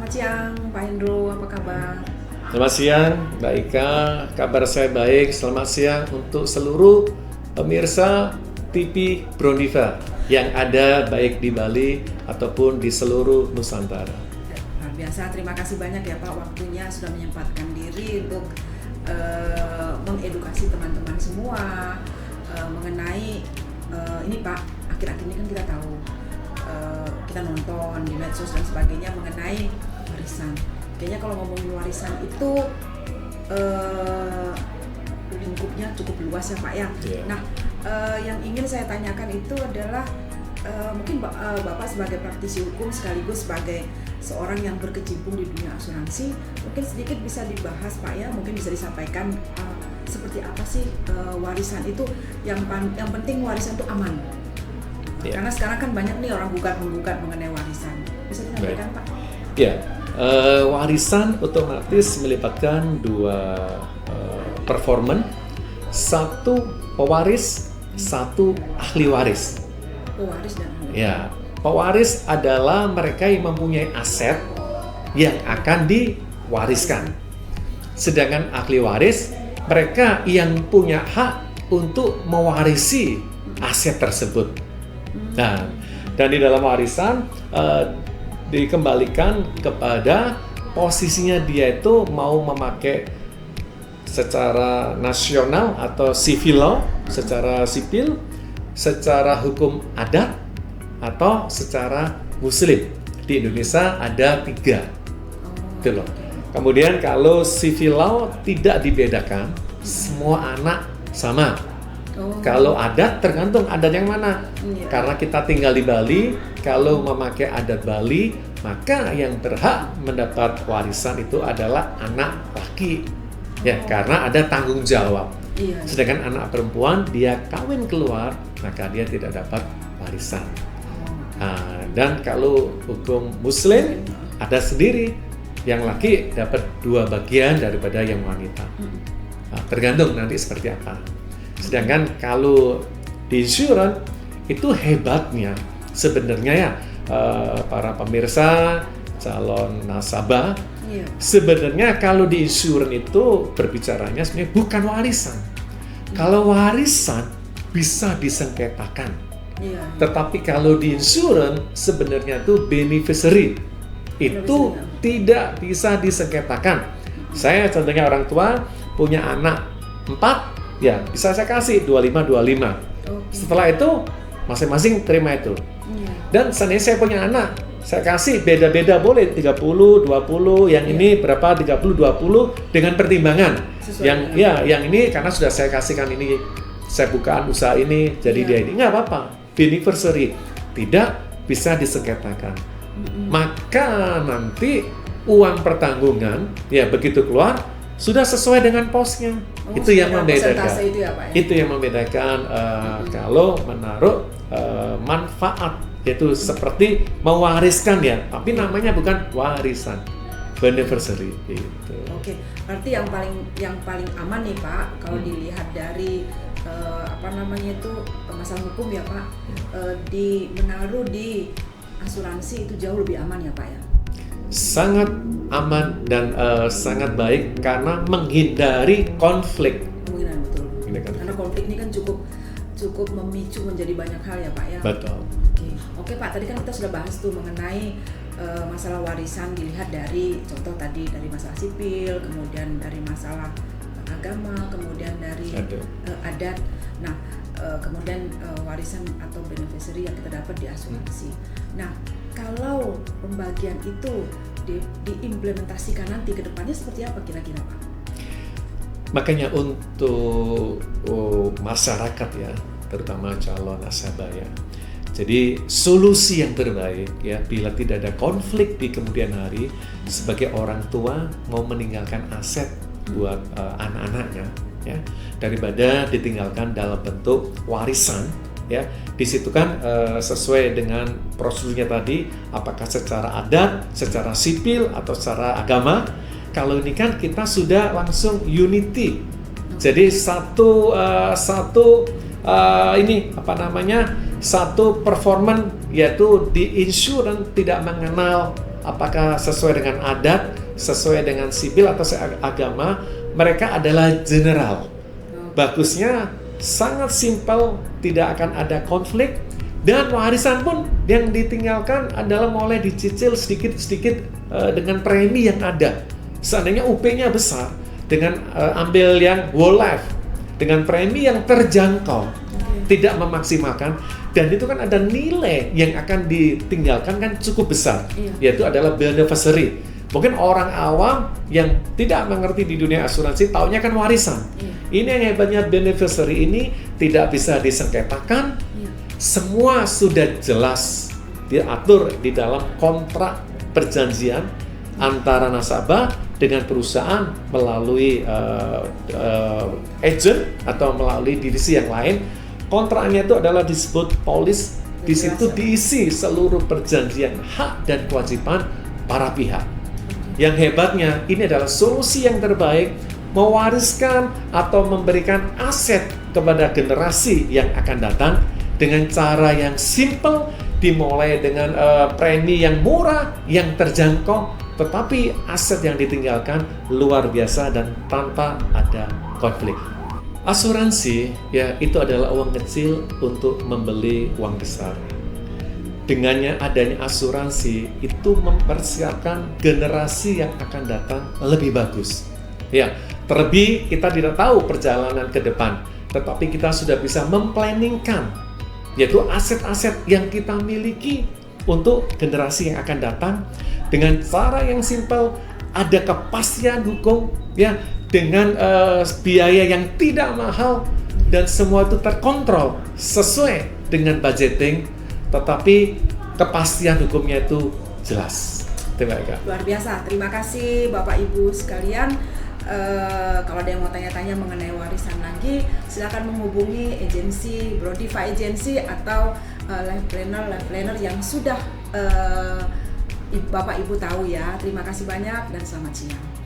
Selamat siang, Pak Hendro. Apa kabar? Selamat siang, Mbak Ika. Kabar saya baik. Selamat siang untuk seluruh pemirsa TV Broniva yang ada baik di Bali ataupun di seluruh Nusantara. Luar biasa. Terima kasih banyak ya Pak, waktunya sudah menyempatkan diri untuk mengedukasi teman-teman semua mengenai ini Pak. Akhir-akhir ini kan kita tahu kita nonton di medsos dan sebagainya mengenai warisan. Kayaknya kalau ngomongin warisan itu lingkupnya cukup luas ya Pak ya. Yeah. Nah, yang ingin saya tanyakan itu adalah mungkin Bapak sebagai praktisi hukum sekaligus sebagai seorang yang berkecimpung di dunia asuransi, mungkin sedikit bisa dibahas Pak ya, mungkin bisa disampaikan seperti apa sih warisan itu, yang penting warisan itu aman. Yeah. Karena sekarang kan banyak nih orang menggugat mengenai warisan. Bisa disampaikan Pak? Ya, warisan otomatis melibatkan dua performan, satu pewaris, satu ahli waris. Pewaris dan ahli. Ya, pewaris adalah mereka yang mempunyai aset yang akan diwariskan. Sedangkan ahli waris, mereka yang punya hak untuk mewarisi aset tersebut. Nah, dan di dalam warisan dikembalikan kepada posisinya dia itu mau memakai secara nasional atau civil law, secara sipil, secara hukum adat, atau secara muslim. Di Indonesia ada 3. Itu loh. Kemudian kalau civil law tidak dibedakan, semua anak sama. Kalau adat tergantung adat yang mana. Karena kita tinggal di Bali, kalau memakai adat Bali, maka yang berhak mendapat warisan itu adalah anak laki. Ya, karena ada tanggung jawab. Sedangkan anak perempuan dia kawin keluar, maka dia tidak dapat warisan. Dan kalau hukum muslim ada sendiri, yang laki dapat 2 bagian daripada yang wanita. Tergantung nanti seperti apa. Sedangkan kalau di insurance itu hebatnya sebenarnya ya, para pemirsa calon nasabah, sebenarnya kalau di insurance itu berbicaranya sebenarnya bukan warisan. Kalau warisan bisa disengketakan. Tetapi kalau di insurance sebenarnya itu beneficiary itu tidak bisa disengketakan. Saya contohnya orang tua punya anak 4, ya bisa saya kasih 25-25. Setelah itu masing-masing terima itu. Dan seandainya saya punya anak, saya kasih beda-beda boleh 30-20, yang ini berapa 30-20 dengan pertimbangan. Yang ini karena sudah saya kasihkan ini, saya bukaan usaha ini, jadi dia ini nggak apa-apa. Beneficiary tidak bisa disengketakan. Maka nanti uang pertanggungan ya begitu keluar sudah sesuai dengan posnya. Itu yang membedakan. Itu, ya, Pak, ya? Itu yang membedakan kalau menaruh manfaat, yaitu seperti mewariskan ya, tapi namanya bukan warisan, beneficiary itu. Oke, berarti yang paling aman nih Pak, kalau dilihat dari masalah hukum ya Pak, menaruh di asuransi itu jauh lebih aman ya Pak ya. Sangat aman dan sangat baik karena menghindari konflik. Betul. Karena konflik ini kan cukup memicu menjadi banyak hal ya Pak ya. Betul. Oke Pak, tadi kan kita sudah bahas tuh mengenai masalah warisan dilihat dari contoh tadi dari masalah sipil, kemudian dari masalah agama, kemudian dari adat. Nah, kemudian warisan atau beneficiary yang kita dapat di asuransi. Nah, kalau pembagian itu diimplementasikan nanti ke depannya seperti apa kira-kira Pak? Makanya untuk masyarakat ya, terutama calon nasabah ya. Jadi solusi yang terbaik ya, bila tidak ada konflik di kemudian hari, sebagai orang tua mau meninggalkan aset buat anak-anaknya ya, daripada ditinggalkan dalam bentuk warisan ya. Di situ kan sesuai dengan prosedurnya tadi, apakah secara adat, secara sipil atau secara agama. Kalau ini kan kita sudah langsung unity. Jadi satu satu performan, yaitu di insurance tidak mengenal apakah sesuai dengan adat, sesuai dengan sipil atau agama, mereka adalah general. Bagusnya sangat simpel, tidak akan ada konflik, dan warisan pun yang ditinggalkan adalah mulai dicicil sedikit-sedikit dengan premi yang ada. Seandainya UP-nya besar, dengan ambil yang whole life, dengan premi yang terjangkau, tidak memaksimalkan, dan itu kan ada nilai yang akan ditinggalkan kan cukup besar, yaitu adalah beneficiary. Mungkin orang awam yang tidak mengerti di dunia asuransi taunya kan warisan. Ini yang hebatnya, beneficiary ini tidak bisa disengketakan. Semua sudah jelas diatur di dalam kontrak perjanjian antara nasabah dengan perusahaan melalui agent atau melalui divisi yang lain. Kontraknya itu adalah disebut polis. Di situ diisi seluruh perjanjian hak dan kewajiban para pihak. Yang hebatnya, ini adalah solusi yang terbaik mewariskan atau memberikan aset kepada generasi yang akan datang dengan cara yang simple, dimulai dengan premi yang murah, yang terjangkau, tetapi aset yang ditinggalkan luar biasa dan tanpa ada konflik. Asuransi, ya, itu adalah uang kecil untuk membeli uang besar. Dengannya adanya asuransi, itu mempersiapkan generasi yang akan datang lebih bagus. Ya, terlebih kita tidak tahu perjalanan ke depan, tetapi kita sudah bisa memplanningkan, yaitu aset-aset yang kita miliki untuk generasi yang akan datang dengan cara yang simpel, ada kepastian hukum, ya, dengan biaya yang tidak mahal, dan semua itu terkontrol sesuai dengan budgeting, tetapi kepastian hukumnya itu jelas. Terima kasih. Luar biasa, terima kasih Bapak Ibu sekalian. Kalau ada yang mau tanya-tanya mengenai warisan lagi, silakan menghubungi agensi Brodiva Agency atau life planner yang sudah Bapak Ibu tahu ya. Terima kasih banyak dan selamat siang.